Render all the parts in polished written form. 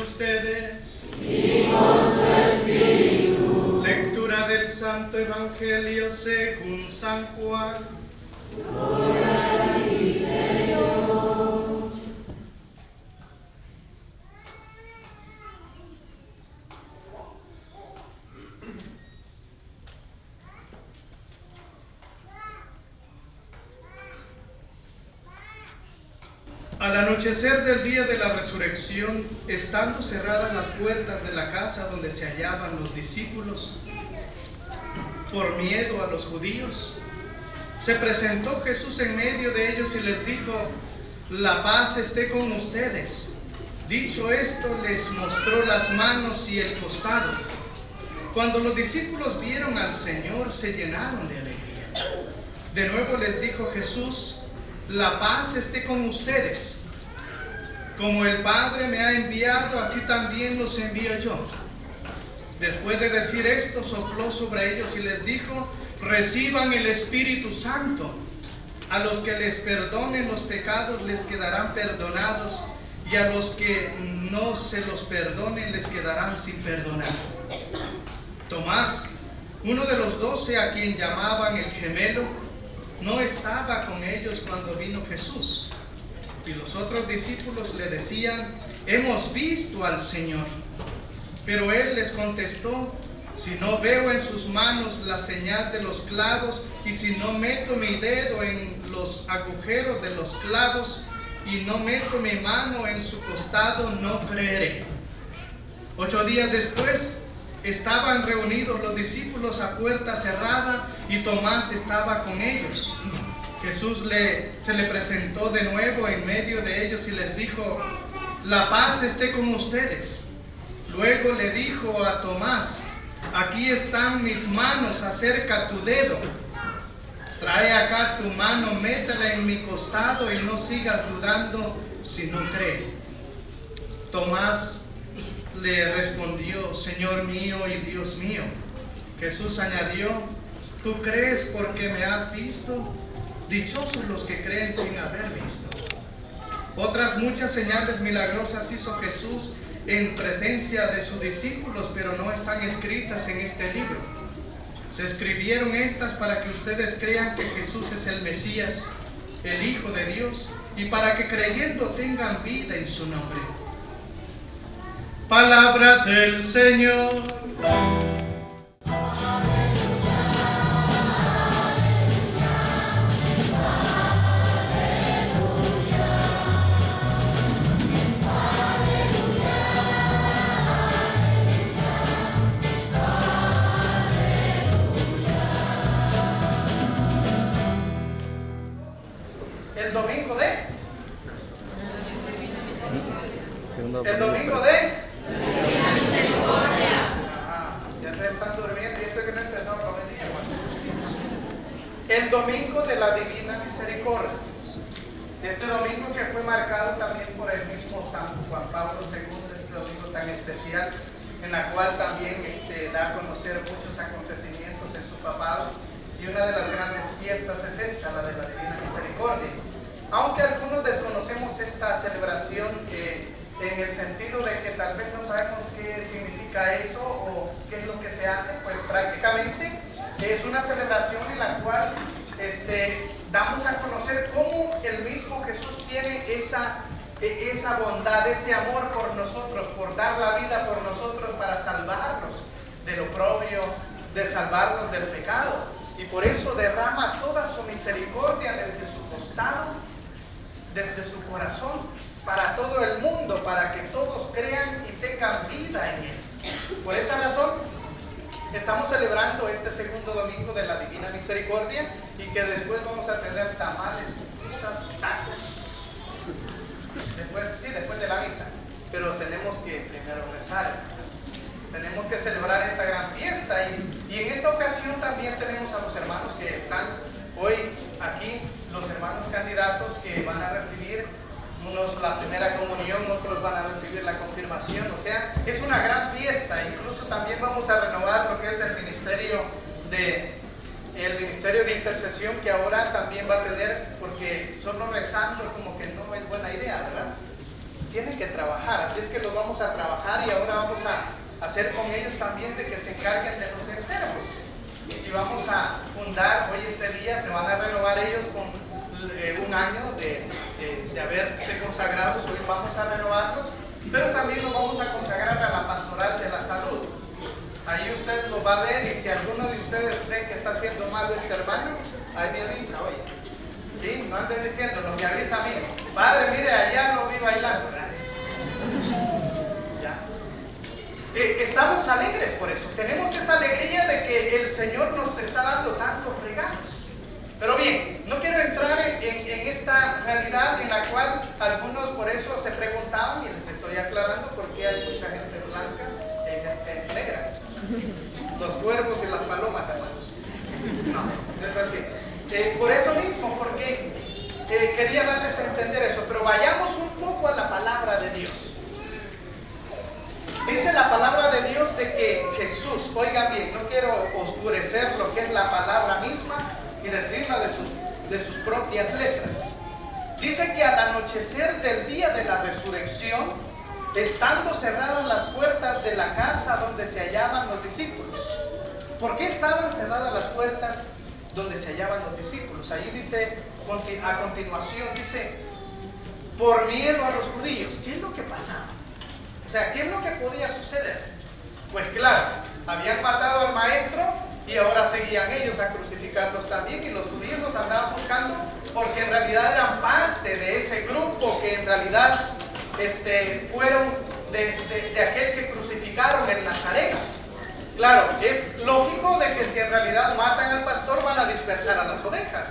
ustedes. Y con su espíritu. Lectura del Santo Evangelio según San Juan. Gloria a ti, Señor. Al anochecer del día de la resurrección, estando cerradas las puertas de la casa donde se hallaban los discípulos, por miedo a los judíos, se presentó Jesús en medio de ellos y les dijo: la paz esté con ustedes. Dicho esto, les mostró las manos y el costado. Cuando los discípulos vieron al Señor, se llenaron de alegría. De nuevo les dijo Jesús: la paz esté con ustedes. Como el Padre me ha enviado, así también los envío yo. Después de decir esto, sopló sobre ellos y les dijo: reciban el Espíritu Santo. A los que les perdonen los pecados les quedarán perdonados, y a los que no se los perdonen les quedarán sin perdonar. Tomás, uno de los 12 a quien llamaban el gemelo, no estaba con ellos cuando vino Jesús. Y los otros discípulos le decían: hemos visto al Señor. Pero él les contestó: si no veo en sus manos la señal de los clavos, y si no meto mi dedo en los agujeros de los clavos, y no meto mi mano en su costado, no creeré. 8 días después, estaban reunidos los discípulos a puerta cerrada, y Tomás estaba con ellos. Jesús se le presentó de nuevo en medio de ellos y les dijo: la paz esté con ustedes. Luego le dijo a Tomás: aquí están mis manos, acerca tu dedo. Trae acá tu mano, métela en mi costado y no sigas dudando si no crees. Tomás le respondió: Señor mío y Dios mío. Jesús añadió: ¿tú crees porque me has visto? Dichosos los que creen sin haber visto. Otras muchas señales milagrosas hizo Jesús en presencia de sus discípulos, pero no están escritas en este libro. Se escribieron estas para que ustedes crean que Jesús es el Mesías, el Hijo de Dios, y para que creyendo tengan vida en su nombre. Palabra del Señor. El domingo de Divina Misericordia. Ya se están durmiendo y esto es que no he empezado con el día. El domingo de la Divina Misericordia. Este domingo que fue marcado también por el mismo San Juan Pablo II, este domingo tan especial, en la cual también da a conocer muchos acontecimientos en su papado. Y una de las grandes fiestas es esta, la de la Divina Misericordia. Aunque algunos desconocemos esta celebración en el sentido de que tal vez no sabemos qué significa eso o qué es lo que se hace, pues prácticamente es una celebración en la cual damos a conocer cómo el mismo Jesús tiene esa bondad, ese amor por nosotros, por dar la vida por nosotros para salvarnos del oprobio, de salvarnos del pecado. Y por eso derrama toda su misericordia desde su costado, desde su corazón, para todo el mundo, para que todos crean y tengan vida en Él. Por esa razón, estamos celebrando este segundo domingo de la Divina Misericordia, y que después vamos a tener tamales, pupusas, tacos. Después de la misa. Pero tenemos que primero rezar. Tenemos que celebrar esta gran fiesta. Y en esta ocasión también tenemos a los hermanos que están hoy aquí, los hermanos candidatos que van a recibir unos la primera comunión, otros van a recibir la confirmación. O sea, es una gran fiesta. Incluso también vamos a renovar lo que es el ministerio de intercesión, que ahora también va a tener, porque solo rezando como que no es buena idea, ¿verdad? tienen que trabajar, así es que los vamos a trabajar y ahora vamos a hacer con ellos también de que se encarguen de los enfermos. Y vamos a fundar hoy este día, se van a renovar ellos con un año de haberse consagrados, hoy vamos a renovarlos, pero también nos vamos a consagrar a la pastoral de la salud. Ahí usted lo va a ver y si alguno de ustedes cree que está haciendo mal este hermano, ahí me avisa, oye. ¿Sí? No ande diciéndolo, me avisa a mí. Padre, mire, allá lo vi bailando. ¿Ya? Estamos alegres por eso. Tenemos esa alegría de que el Señor nos está dando tantos regalos. Pero bien, no quiero entrar en esta realidad en la cual algunos por eso se preguntaban, y les estoy aclarando por qué hay mucha gente blanca y gente negra. Los cuervos y las palomas, hermanos. No, es así. Por eso mismo, porque quería darles a entender eso, pero vayamos un poco a la palabra de Dios. Dice la palabra de Dios de que Jesús, oigan bien, no quiero oscurecer lo que es la palabra misma y decirla de sus propias letras. Dice que al anochecer del día de la resurrección, estando cerradas las puertas de la casa donde se hallaban los discípulos. ¿Por qué estaban cerradas las puertas donde se hallaban los discípulos? Allí dice, a continuación, dice, por miedo a los judíos. ¿Qué es lo que pasaba? O sea, ¿qué es lo que podía suceder? Pues claro, habían matado al maestro y ahora seguían ellos a crucificarlos también, y los judíos los andaban buscando porque en realidad eran parte de ese grupo que en realidad fueron de aquel que crucificaron el Nazareno. Claro, es lógico de que si en realidad matan al pastor van a dispersar a las ovejas.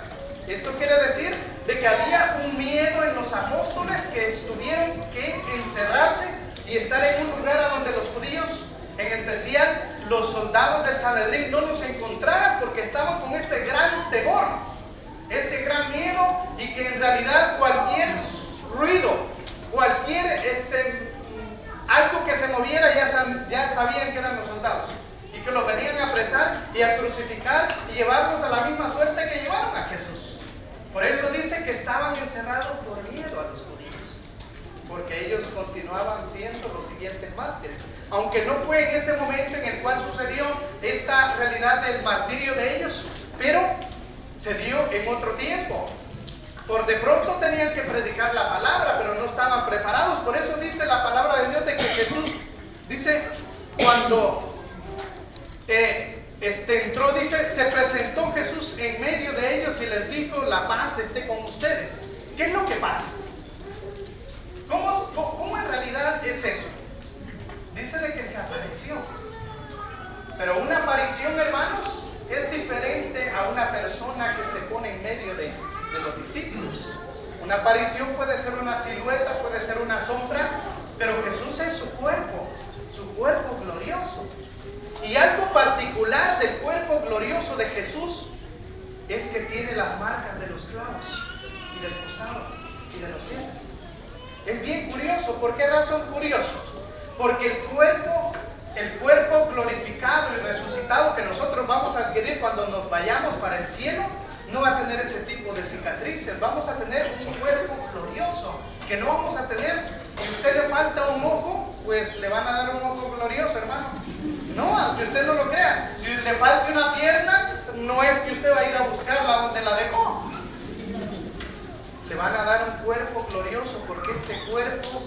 Esto quiere decir de que había un miedo en los apóstoles que tuvieron que encerrarse y estar en un lugar a donde los judíos, en especial los soldados del Sanedrín, no los encontraran porque estaban con ese gran temor, ese gran miedo, y que en realidad cualquier ruido, cualquier algo que se moviera ya sabían que eran los soldados y que los venían a apresar y a crucificar y llevarlos a la misma suerte que llevaron a Jesús. Por eso dice que estaban encerrados por miedo a los judíos, porque ellos continuaban siendo los siguientes mártires, aunque no fue en ese momento en el cual sucedió esta realidad del martirio de ellos, pero se dio en otro tiempo. Por de pronto tenían que predicar la palabra, pero no estaban preparados. Por eso dice la palabra de Dios de que Jesús, dice, cuando entró, dice, se presentó Jesús en medio de ellos y les dijo, la paz esté con ustedes. ¿Qué es lo que pasa? ¿Cómo en realidad es eso? Dice de que se apareció. Pero una aparición, hermanos, es diferente a una persona que se pone en medio de los discípulos. Una aparición puede ser una silueta, puede ser una sombra, pero Jesús es su cuerpo glorioso. Y algo particular del cuerpo glorioso de Jesús es que tiene las marcas de los clavos y del costado y de los pies. Es bien curioso. ¿Por qué razón curioso? Porque el cuerpo glorificado y resucitado que nosotros vamos a adquirir cuando nos vayamos para el cielo no va a tener ese tipo de cicatrices. Vamos a tener un cuerpo glorioso que no vamos a tener. Si a usted le falta un ojo, pues le van a dar un ojo glorioso, hermano. No, aunque usted no lo crea. Si le falta una pierna, no es que usted va a ir a buscarla donde la dejó. Le van a dar un cuerpo glorioso porque este cuerpo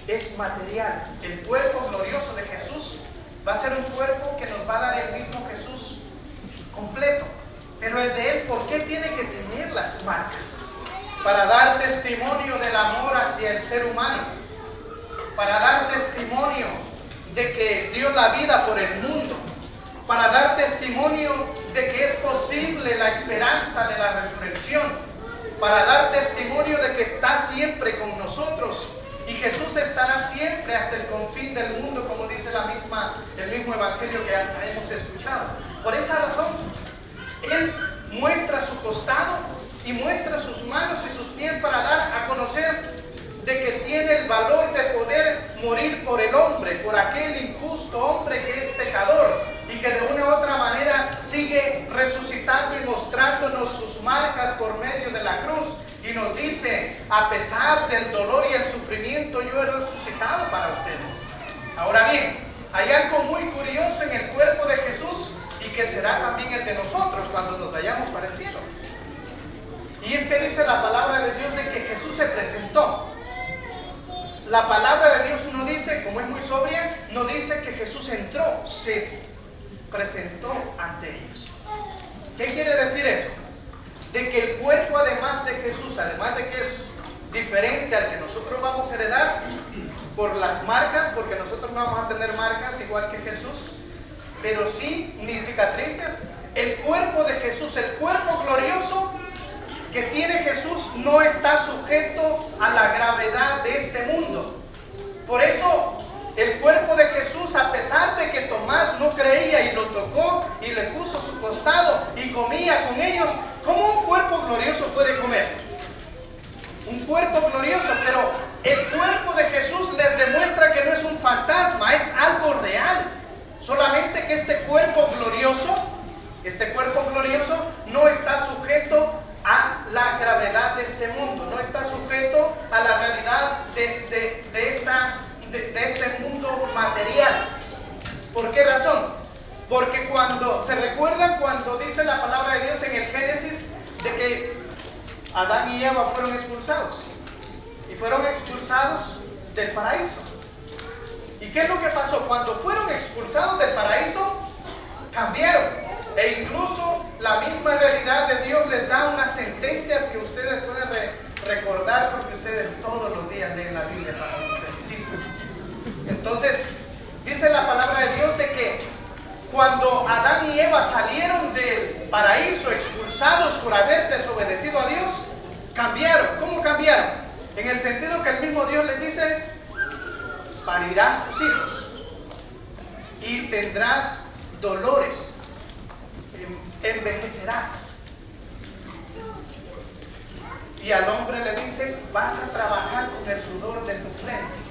es material. El cuerpo glorioso de Jesús va a ser un cuerpo que nos va a dar el mismo Jesús completo. Pero el de Él, ¿por qué tiene que tener las marcas? Para dar testimonio del amor hacia el ser humano, para dar testimonio de que dio la vida por el mundo, para dar testimonio de que es posible la esperanza de la resurrección, para dar testimonio de que está siempre con nosotros. Y Jesús estará siempre hasta el confín del mundo, como dice el mismo evangelio que hemos escuchado. Por esa razón, Él muestra su costado y muestra sus manos y sus pies para dar a conocer de que tiene el valor de poder morir por el hombre, por aquel injusto hombre que es pecador y que de una u otra manera sigue resucitando y mostrándonos sus marcas por medio de la cruz. Y nos dice a pesar del dolor y el sufrimiento, yo he resucitado para ustedes. Ahora bien, hay algo muy curioso en el cuerpo de Jesús y que será también el de nosotros cuando nos vayamos para el cielo. Y es que dice la palabra de Dios de que Jesús se presentó. La palabra de Dios no dice, como es muy sobria, no dice que Jesús entró, se presentó ante ellos. ¿Qué quiere decir eso? De que el cuerpo, además de Jesús, además de que es diferente al que nosotros vamos a heredar por las marcas, porque nosotros no vamos a tener marcas igual que Jesús, pero sí ni cicatrices. El cuerpo de Jesús, el cuerpo glorioso que tiene Jesús, no está sujeto a la gravedad de este mundo. Por eso el cuerpo de Jesús, a pesar de que Tomás no creía y lo tocó y le puso a su costado y comía con ellos, ¿cómo un cuerpo glorioso puede comer? Un cuerpo glorioso, pero el cuerpo de Jesús les demuestra que no es un fantasma, es algo real. Solamente que este cuerpo glorioso no está sujeto a la gravedad de este mundo, no está sujeto a la realidad de este mundo material. ¿Por qué razón? Porque cuando se recuerdan cuando dice la palabra de Dios en el Génesis de que Adán y Eva fueron expulsados y fueron expulsados del paraíso. ¿Y qué es lo que pasó? Cuando fueron expulsados del paraíso, cambiaron. E incluso la misma realidad de Dios les da unas sentencias que ustedes pueden recordar porque ustedes todos los días leen la Biblia para los felicitos. Entonces, dice la palabra de Dios de que cuando Adán y Eva salieron del paraíso expulsados por haber desobedecido a Dios, cambiaron. ¿Cómo cambiaron? En el sentido que el mismo Dios les dice: parirás tus hijos y tendrás dolores, envejecerás. Y al hombre le dice: vas a trabajar con el sudor de tu frente.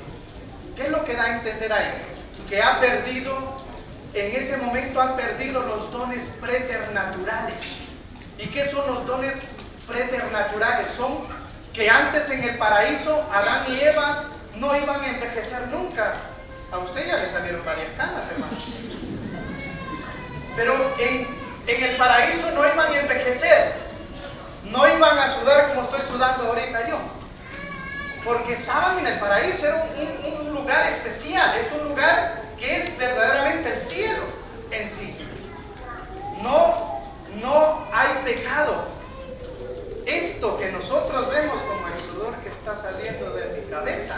¿Qué es lo que da a entender ahí? Que ha perdido, en ese momento han perdido los dones preternaturales. ¿Y qué son los dones preternaturales? Son que antes en el paraíso Adán y Eva no iban a envejecer nunca. A usted ya le salieron varias canas, hermanos. Pero en el paraíso no iban a envejecer, no iban a sudar como estoy sudando ahorita yo, porque estaban en el paraíso. Era un lugar especial, es un lugar que es verdaderamente el cielo en sí. No hay pecado. Esto que nosotros vemos como el sudor que está saliendo de mi cabeza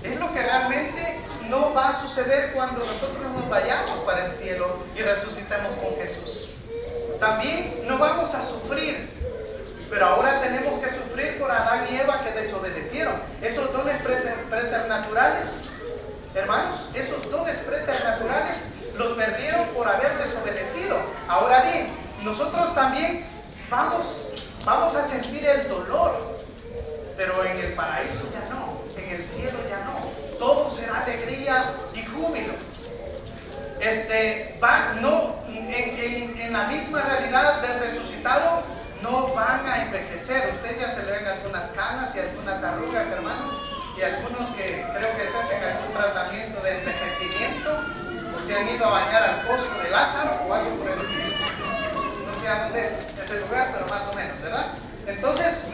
es lo que realmente no va a suceder cuando nosotros nos vayamos para el cielo y resucitemos con Jesús. También no vamos a sufrir, pero ahora tenemos que sufrir por Adán y Eva que desobedecieron. Esos dones preternaturales, hermanos, esos dones preternaturales los perdieron por haber desobedecido. Ahora bien, nosotros también vamos a sentir el dolor, pero en el paraíso ya no, en el cielo ya no. Todo será alegría y júbilo. En la misma realidad del resucitado no van a envejecer. Ustedes ya se le ven algunas canas y algunas arrugas, hermanos, y algunos que creo que se hacen algún tratamiento de envejecimiento o se han ido a bañar al pozo de Lázaro o algo por el estilo. No sé a dónde es ese lugar, pero más o menos, ¿verdad? Entonces,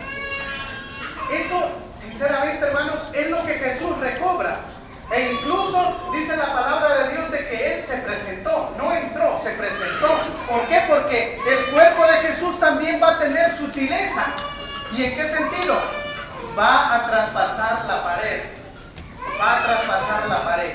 eso, sinceramente, hermanos, es lo que Jesús recobra. E incluso dice la palabra de Dios de que Él se presentó, no entró, se presentó. ¿Por qué? Porque el cuerpo de Jesús también va a tener sutileza. ¿Y en qué sentido? Va a traspasar la pared. Va a traspasar la pared.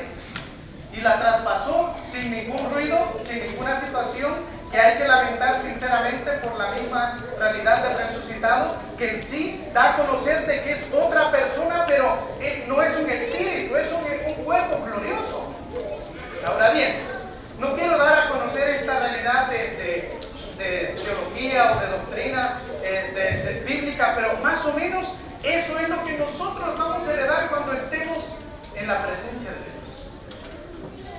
Y la traspasó sin ningún ruido, sin ninguna situación que hay que lamentar sinceramente por la misma realidad del resucitado, que en sí da a conocer de que es otra persona, pero no es un espíritu, es un cuerpo glorioso. Ahora bien, no quiero dar a conocer esta realidad de teología o de doctrina bíblica, pero más o menos eso es lo que nosotros vamos a heredar cuando estemos en la presencia de Dios.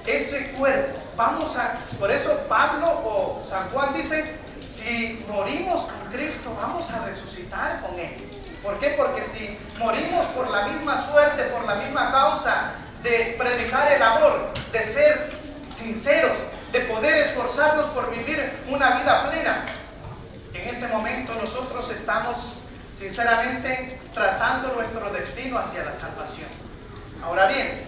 Ese cuerpo, Por eso Pablo o San Juan dice, si morimos con Cristo, vamos a resucitar con Él. ¿Por qué? Porque si morimos por la misma suerte, por la misma causa de predicar el amor, de ser sinceros, de poder esforzarnos por vivir una vida plena, en ese momento nosotros estamos sinceramente trazando nuestro destino hacia la salvación. Ahora bien,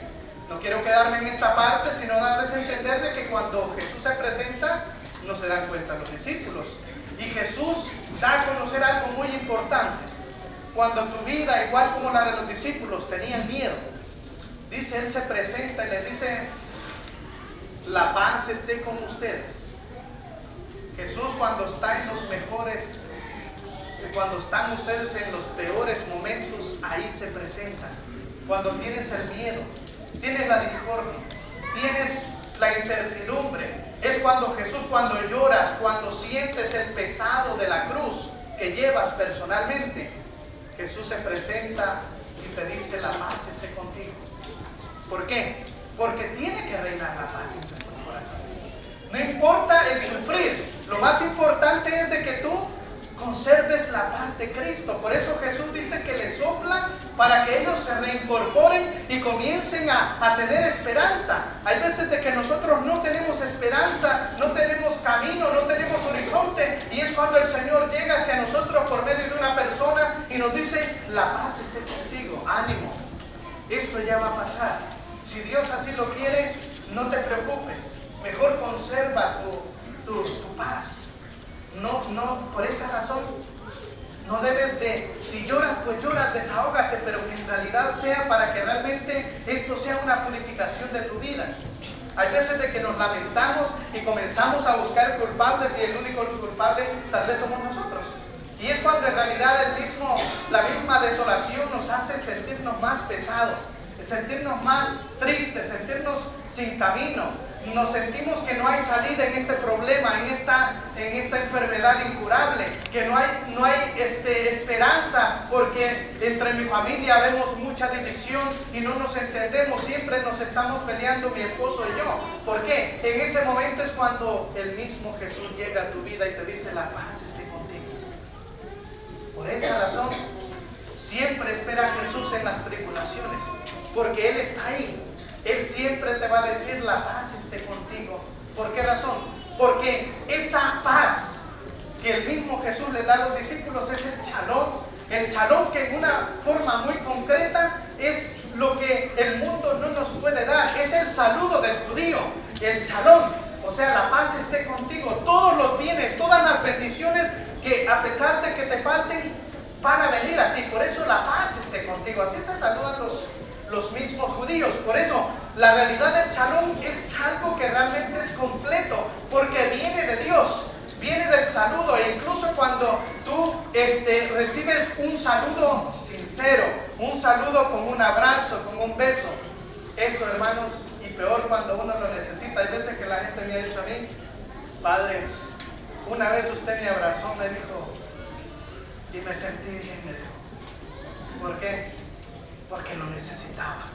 no quiero quedarme en esta parte, sino darles a entender de que cuando Jesús se presenta, no se dan cuenta los discípulos. Y Jesús da a conocer algo muy importante. Cuando tu vida, igual como la de los discípulos, tenían miedo, dice, Él se presenta y les dice, la paz esté con ustedes. Jesús, cuando está en los mejores, cuando están ustedes en los peores momentos, ahí se presenta. Cuando tienes el miedo, tienes la discordia, tienes la incertidumbre, es cuando Jesús, cuando lloras, cuando sientes el pesado de la cruz que llevas personalmente, Jesús se presenta y te dice, la paz esté contigo. ¿Por qué? Porque tiene que reinar la paz en nuestros corazones. No importa el sufrir, lo más importante es de que tú conserves la paz de Cristo. Por eso Jesús dice que le sopla para que ellos se reincorporen y comiencen a tener esperanza. Hay veces de que nosotros no tenemos esperanza, no tenemos camino, no tenemos horizonte, y es cuando el Señor llega hacia nosotros por medio de una persona y nos dice, la paz esté contigo, ánimo, esto ya va a pasar. Si Dios así lo quiere, no te preocupes, mejor conserva tu paz. No, por esa razón, no debes de, si lloras, pues lloras, desahógate, pero que en realidad sea para que realmente esto sea una purificación de tu vida. Hay veces de que nos lamentamos y comenzamos a buscar culpables y el único culpable tal vez somos nosotros. Y es cuando en realidad la misma desolación nos hace sentirnos más pesados, sentirnos más tristes, sentirnos sin camino. Nos sentimos que no hay salida en este problema, en esta enfermedad incurable, que no hay esperanza, porque entre mi familia vemos mucha división y no nos entendemos, siempre nos estamos peleando mi esposo y yo. ¿Por qué? En ese momento es cuando el mismo Jesús llega a tu vida y te dice, la paz esté contigo. Por esa razón, siempre espera a Jesús en las tribulaciones, porque Él está ahí. Él siempre te va a decir, la paz esté contigo. ¿Por qué razón? Porque esa paz que el mismo Jesús le da a los discípulos es el shalom. El shalom que en una forma muy concreta es lo que el mundo no nos puede dar. Es el saludo del judío, el shalom. O sea, la paz esté contigo. Todos los bienes, todas las bendiciones que a pesar de que te falten, van a venir a ti. Por eso la paz esté contigo. Así se saludan los mismos judíos. Por eso la realidad del shalom es algo que realmente es completo, porque viene de Dios, viene del saludo. E incluso cuando tú recibes un saludo sincero, un saludo con un abrazo, con un beso, eso, hermanos, y peor cuando uno lo necesita. Hay veces que la gente me ha dicho a mí, padre, una vez usted me abrazó, me dijo, y me sentí bien, me dijo. ¿Por qué? Porque lo necesitaba.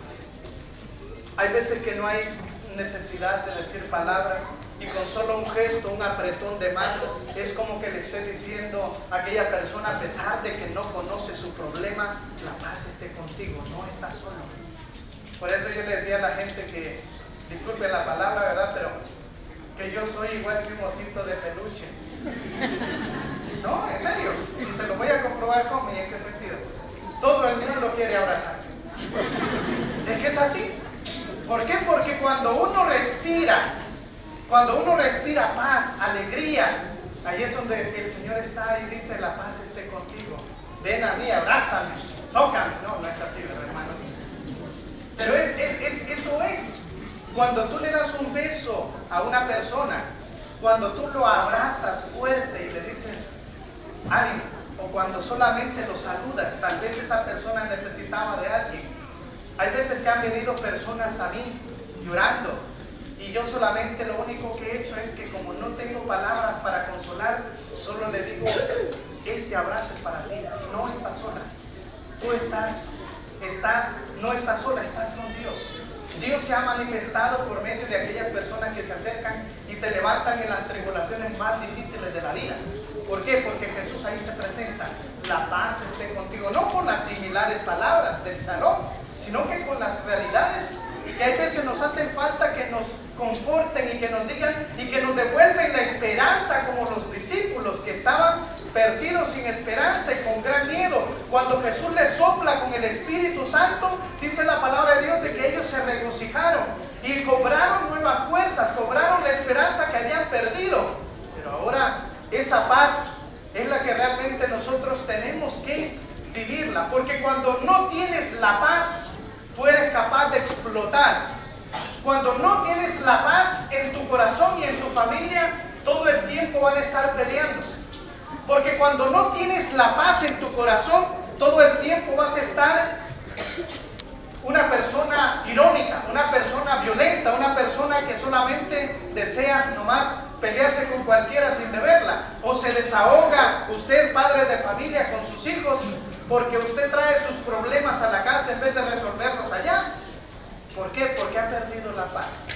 Hay veces que no hay necesidad de decir palabras, y con solo un gesto, un apretón de mano, es como que le esté diciendo a aquella persona, a pesar de que no conoce su problema, la paz esté contigo, no estás solo. Por eso yo le decía a la gente que, disculpe la palabra, ¿verdad? Pero que yo soy igual que un osito de peluche. No, en serio, y se lo voy a comprobar cómo y en qué sentido. Todo el mundo quiere abrazar. Es que es así. ¿Por qué? Porque cuando uno respira paz, alegría, ahí es donde el Señor está y dice, la paz esté contigo. Ven a mí, abrázame, tócame. No es así, ¿verdad, hermano? Pero eso es. Cuando tú le das un beso a una persona, cuando tú lo abrazas fuerte y le dices, ánimo, o cuando solamente lo saludas, tal vez esa persona necesitaba de alguien. Hay veces que han venido personas a mí llorando y yo solamente lo único que he hecho es que como no tengo palabras para consolar, solo le digo, este abrazo es para ti, no estás sola. Tú no estás sola, estás con Dios. Dios se ha manifestado por medio de aquellas personas que se acercan y te levantan en las tribulaciones más difíciles de la vida. ¿Por qué? Porque Jesús ahí se presenta. La paz esté contigo. No con las similares palabras del salón, sino que con las realidades. Y que hay veces nos hacen falta que nos conforten y que nos digan y que nos devuelven la esperanza, como los discípulos que estaban perdidos sin esperanza y con gran miedo. Cuando Jesús les sopla con el Espíritu Santo, dice la palabra de Dios de que ellos se regocijaron y cobraron nuevas fuerzas, cobraron la esperanza que habían perdido. Pero ahora esa paz es la que realmente nosotros tenemos que vivirla, porque cuando no tienes la paz, tú eres capaz de explotar. Cuando no tienes la paz en tu corazón y en tu familia, todo el tiempo van a estar peleándose. Porque cuando no tienes la paz en tu corazón, todo el tiempo vas a estar una persona irónica, una persona violenta, una persona que solamente desea nomás pelearse con cualquiera sin deberla. O se desahoga usted, padre de familia, con sus hijos, porque usted trae sus problemas a la casa en vez de resolverlos allá. ¿Por qué? Porque ha perdido la paz.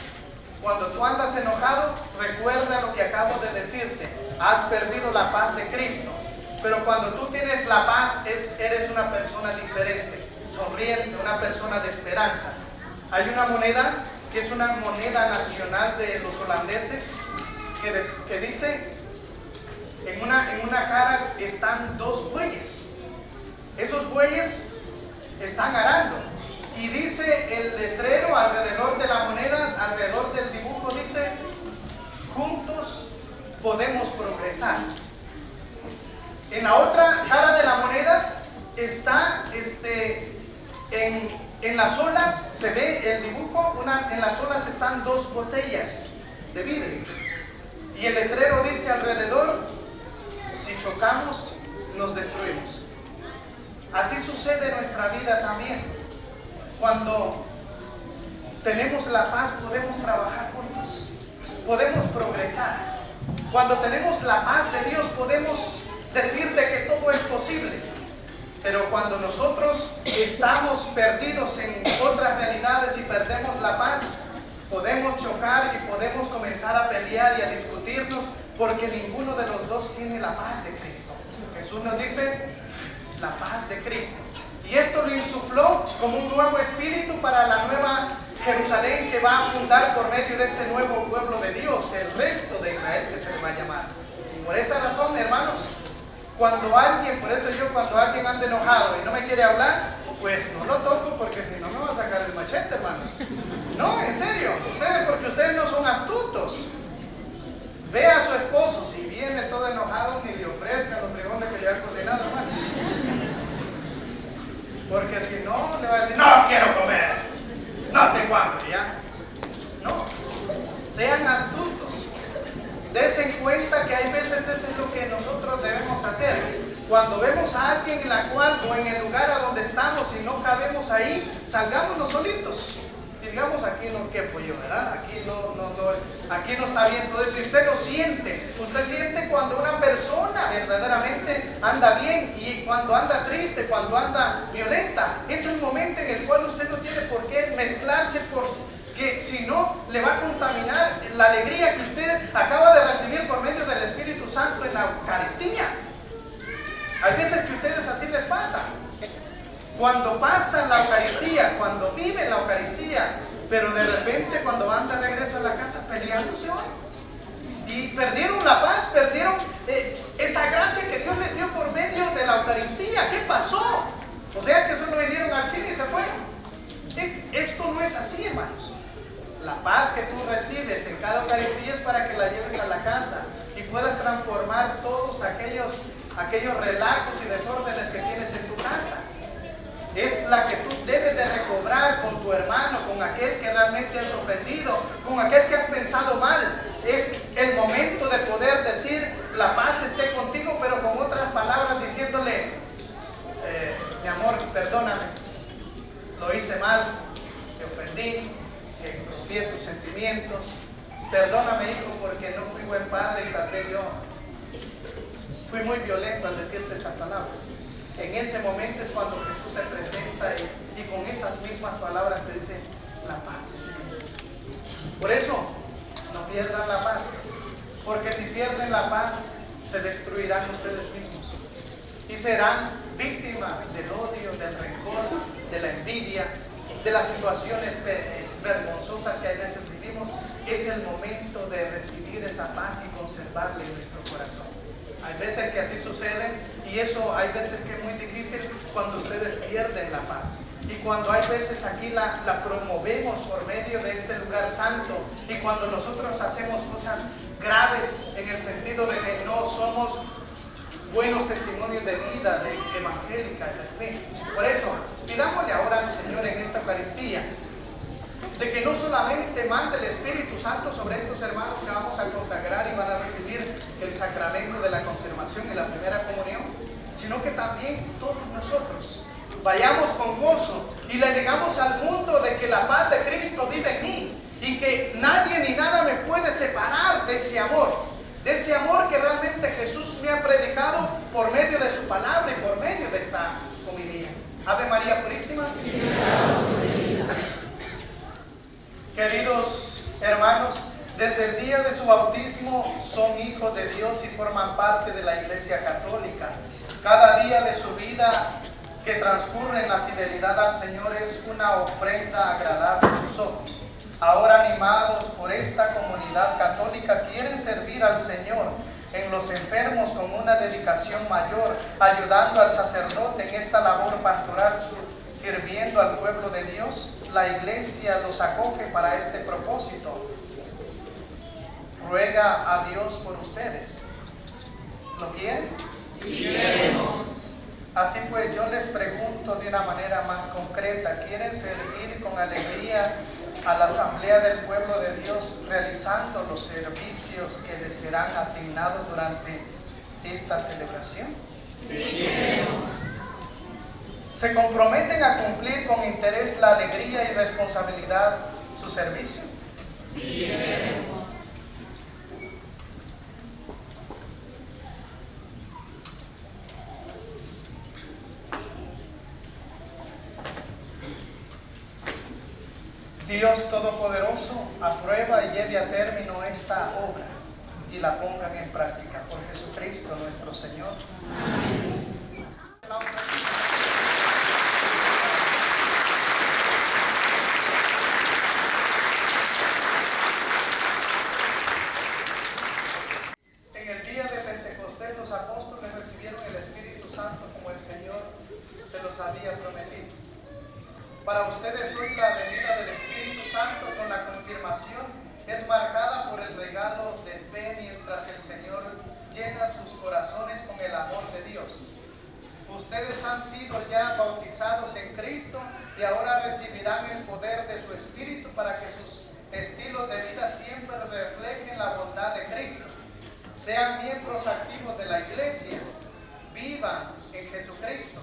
Cuando tú andas enojado, recuerda lo que acabo de decirte. Has perdido la paz de Cristo. Pero cuando tú tienes la paz, eres una persona diferente, sonriente, una persona de esperanza. Hay una moneda que es una moneda nacional de los holandeses que dice, en una cara están dos bueyes. Esos bueyes están arando. Y dice el letrero alrededor de la moneda, alrededor del dibujo, dice, juntos podemos progresar. En la otra cara de la moneda está, en las olas, se ve el dibujo, en las olas están dos botellas de vidrio. Y el letrero dice alrededor, si chocamos, nos destruimos. Así sucede en nuestra vida también. Cuando tenemos la paz, podemos trabajar juntos, podemos progresar. Cuando tenemos la paz de Dios, podemos decir de que todo es posible. Pero cuando nosotros estamos perdidos en otras realidades y perdemos la paz, podemos chocar y podemos comenzar a pelear y a discutirnos, porque ninguno de los dos tiene la paz de Cristo. Jesús nos dice, la paz de Cristo. Y esto lo insufló como un nuevo espíritu para la nueva Jerusalén que va a fundar por medio de ese nuevo pueblo de Dios, el resto de Israel que se le va a llamar. Y por esa razón, hermanos, cuando alguien anda enojado y no me quiere hablar, pues no lo toco, porque si no me va a sacar el machete, hermanos. No, en serio, porque ustedes no son astutos. Ve a su esposo, si viene todo enojado, ni le ofrezca los frijoles que ya ha cocinado, hermano. Porque si no, le va a decir, no quiero comer, no tengo hambre, ¿ya? No, sean astutos. Dense cuenta que hay veces eso es lo que nosotros debemos hacer. Cuando vemos a alguien en la cual o en el lugar a donde estamos y no cabemos ahí, salgámonos solitos. Digamos, aquí no quepo yo, ¿verdad? Aquí no está bien todo eso. Y usted lo siente. Usted siente cuando una persona verdaderamente anda bien y cuando anda triste, cuando anda violenta. Es un momento en el cual usted no tiene por qué mezclarse, porque si no, le va a contaminar la alegría que usted acaba de recibir por medio del Espíritu Santo en la Eucaristía. Hay veces que a ustedes así les pasa. Cuando pasan la Eucaristía, cuando viven la Eucaristía, pero de repente cuando van de regreso a la casa peleándose y perdieron la paz, perdieron esa gracia que Dios les dio por medio de la Eucaristía. ¿Qué pasó? O sea que solo vinieron al cine y se fueron. Esto no es así, hermanos. La paz que tú recibes en cada Eucaristía es para que la lleves a la casa y puedas transformar todos aquellos relajos y desórdenes que tienes en tu casa. Es la que tú debes de recobrar con tu hermano, con aquel que realmente has ofendido, con aquel que has pensado mal. Es el momento de poder decir, la paz esté contigo, pero con otras palabras diciéndole, mi amor, perdóname, lo hice mal, te ofendí, que expropié tus sentimientos, perdóname, hijo, porque no fui buen padre y tal vez yo fui muy violento al decirte esas palabras. En ese momento es cuando Jesús se presenta y con esas mismas palabras te dice, la paz. Por eso, no pierdan la paz, porque si pierden la paz, se destruirán ustedes mismos y serán víctimas del odio, del rencor, de la envidia, de las situaciones vergonzosas que a veces vivimos. Es el momento de recibir esa paz y conservarla en nuestro corazón. Hay veces que así sucede y eso hay veces que es muy difícil cuando ustedes pierden la paz. Y cuando hay veces aquí la promovemos por medio de este lugar santo, y cuando nosotros hacemos cosas graves en el sentido de que no somos buenos testimonios de vida, de evangélica, de fe. Por eso, pidámosle ahora al Señor en esta Eucaristía de que no solamente mande el Espíritu Santo sobre estos hermanos que vamos a consagrar y van a recibir el sacramento de la confirmación y la primera comunión, sino que también todos nosotros vayamos con gozo y le digamos al mundo de que la paz de Cristo vive en mí y que nadie ni nada me puede separar de ese amor que realmente Jesús me ha predicado por medio de su palabra y por medio de esta homilía. Ave María Purísima. Queridos hermanos, desde el día de su bautismo son hijos de Dios y forman parte de la Iglesia Católica. Cada día de su vida que transcurre en la fidelidad al Señor es una ofrenda agradable a sus ojos. Ahora, animados por esta comunidad católica, quieren servir al Señor en los enfermos con una dedicación mayor, ayudando al sacerdote en esta labor pastoral, sirviendo al pueblo de Dios. La Iglesia los acoge para este propósito. Ruega a Dios por ustedes. ¿Lo quieren? Sí, queremos. Así pues, yo les pregunto de una manera más concreta: ¿quieren servir con alegría a la asamblea del pueblo de Dios realizando los servicios que les serán asignados durante esta celebración? Sí, queremos. ¿Se comprometen a cumplir con interés la alegría y responsabilidad su servicio? Sí, queremos. Dios Todopoderoso, aprueba y lleve a término esta obra y la pongan en práctica. Por Jesucristo nuestro Señor. Amén. En el día de Pentecostés los apóstoles recibieron el Espíritu Santo como el Señor se los había prometido. Para ustedes hoy la venida del Espíritu Santo con la confirmación es marcada por el regalo de fe mientras el Señor llena sus corazones con el amor de Dios. Ustedes han sido ya bautizados en Cristo y ahora recibirán el poder de su Espíritu para que sus estilos de vida siempre reflejen la bondad de Cristo. Sean miembros activos de la Iglesia, vivan en Jesucristo.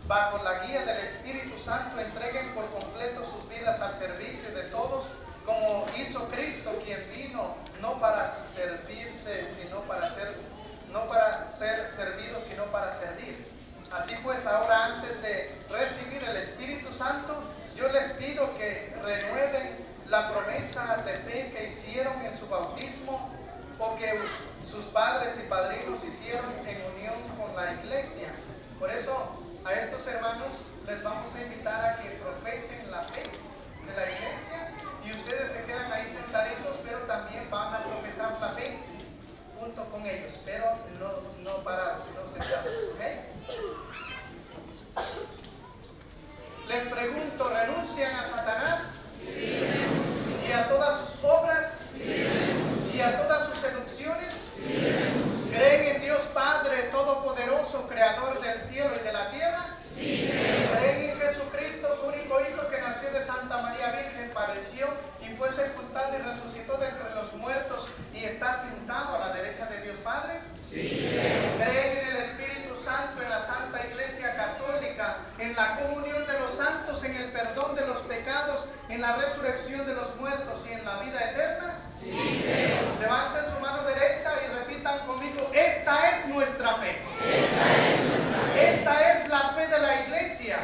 Bajo la guía del Espíritu Santo, entreguen por completo sus vidas al servicio de todos, como hizo Cristo, quien vino no para servirse, no para ser servido, sino para servir. Así pues, ahora, antes de recibir el Espíritu Santo, yo les pido que renueven la promesa de fe que hicieron en su bautismo o que sus padres y padrinos hicieron en unión con la Iglesia. Por eso, a estos hermanos les vamos a invitar a que profesen la fe de la Iglesia y ustedes se quedan ahí sentaditos, pero también van a profesar la fe junto con ellos, pero no parados, sino sentados. ¿Okay? Les pregunto, ¿renuncian a Satanás? Sí. ¿Y a todas sus obras? Sí. ¿Y a todas sus seducciones? Sí. ¿Creen en Dios Padre Todopoderoso, Creador del cielo y de la tierra? Sí. ¿Creen en Jesucristo, su único Hijo, que nació de Santa María Virgen, padeció y fue sepultado y resucitó de entre los muertos y está sentado a la derecha de Dios Padre? Sí. ¿Creen en el Espíritu Santo, en la Santa Iglesia Católica, en la comunión de los santos, en el perdón de los pecados, en la resurrección de los muertos y en la vida eterna? Sí. Levanten su mano derecha y repitan conmigo: esta es nuestra fe. Esta es la fe de la Iglesia.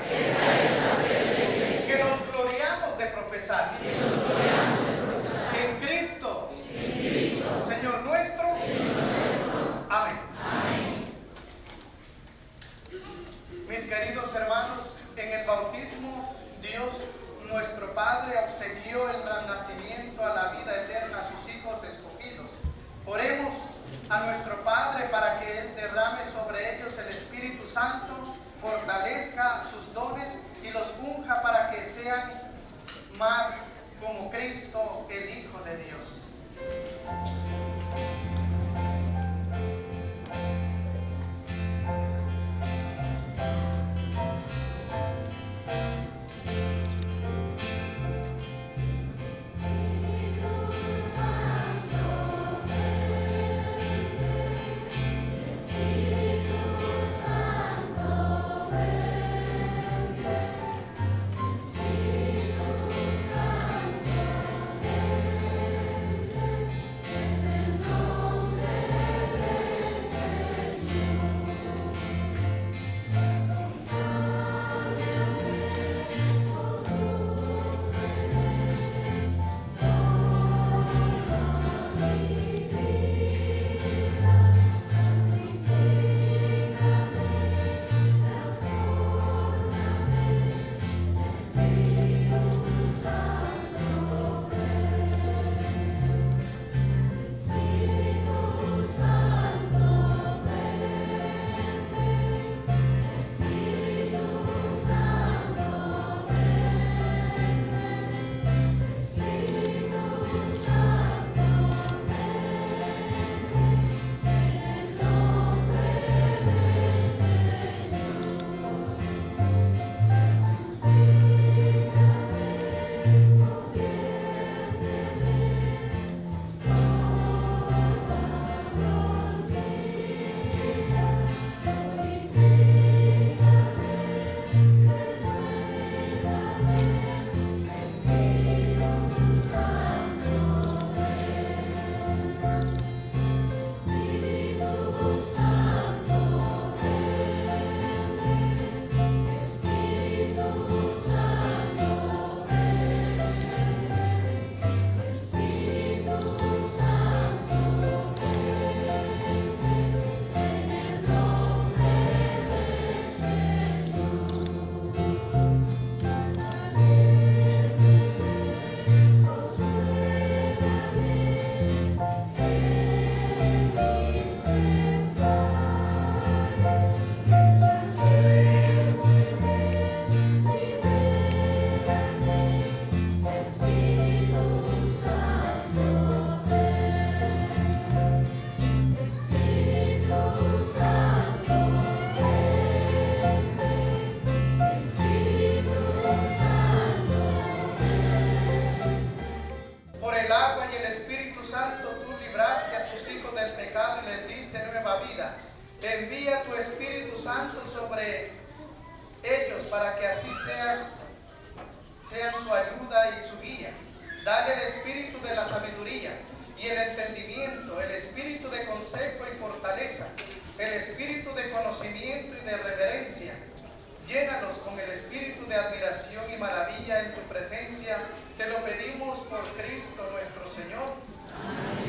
Que nos gloriamos de profesar. más como Cristo, el Hijo de Dios. Envía tu Espíritu Santo sobre ellos para que así sean su ayuda y su guía. Dale el espíritu de la sabiduría y el entendimiento, el espíritu de consejo y fortaleza, el espíritu de conocimiento y de reverencia. Llénalos con el espíritu de admiración y maravilla en tu presencia. Te lo pedimos por Cristo nuestro Señor. Amén.